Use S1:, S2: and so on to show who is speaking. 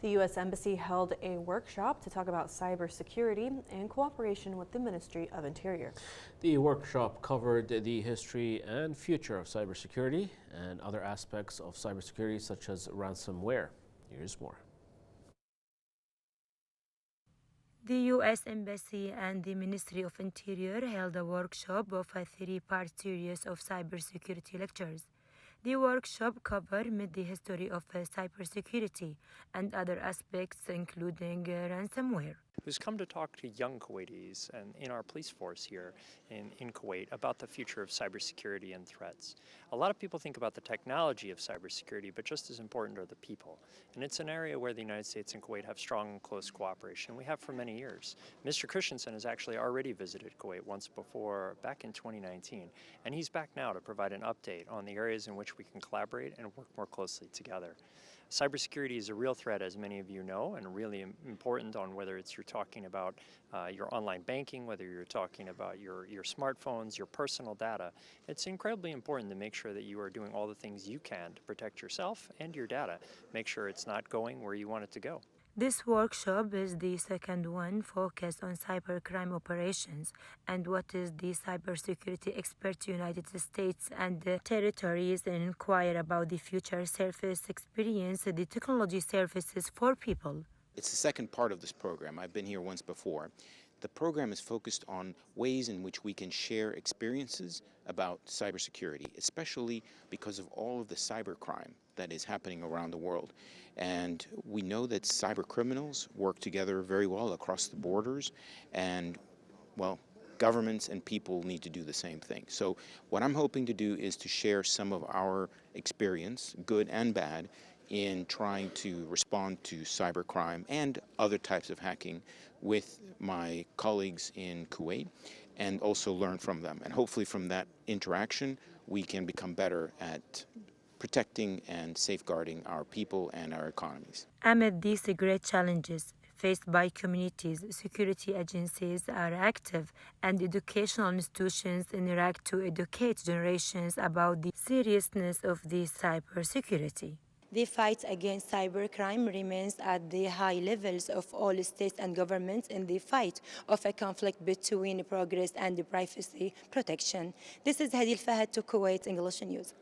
S1: The U.S. Embassy held a workshop to talk about cybersecurity in cooperation with the Ministry of Interior.
S2: The workshop covered the history and future of cybersecurity and other aspects of cybersecurity such as ransomware. Here's more.
S3: The U.S. Embassy and the Ministry of Interior held a workshop of a three-part series of cybersecurity lectures. The workshop covered the history of cybersecurity and other aspects, including ransomware.
S4: Who's come to talk to young Kuwaitis and in our police force here in Kuwait about the future of cybersecurity and threats. A lot of people think about the technology of cybersecurity, but just as important are the people. And it's an area where the United States and Kuwait have strong and close cooperation. We have for many years. Mr. Christensen has actually already visited Kuwait once before, back in 2019, and he's back now to provide an update on the areas in which we can collaborate and work more closely together. Cybersecurity is a real threat, as many of you know, and really important on whether it's you're talking about your online banking, whether you're talking about your smartphones, your personal data. It's incredibly important to make sure that you are doing all the things you can to protect yourself and your data. Make sure it's not going where you want it to go.
S3: This workshop is the second one focused on cybercrime operations and what is the cybersecurity expert United States and the territories inquire about the future service experience, the technology services for people.
S5: It's the second part of this program. I've been here once before. The program is focused on ways in which we can share experiences about cybersecurity, especially because of all of the cybercrime that is happening around the world. And we know that cyber criminals work together very well across the borders, and, well, governments and people need to do the same thing. So what I'm hoping to do is to share some of our experience, good and bad, in trying to respond to cybercrime and other types of hacking with my colleagues in Kuwait, and also learn from them. And hopefully from that interaction, we can become better at protecting and safeguarding our people and our economies.
S3: Amid these great challenges faced by communities, security agencies are active and educational institutions interact to educate generations about the seriousness of the cybersecurity.
S6: The fight against cybercrime remains at the high levels of all states and governments in the fight of a conflict between progress and privacy protection. This is Hadi Fahad to Kuwait English News.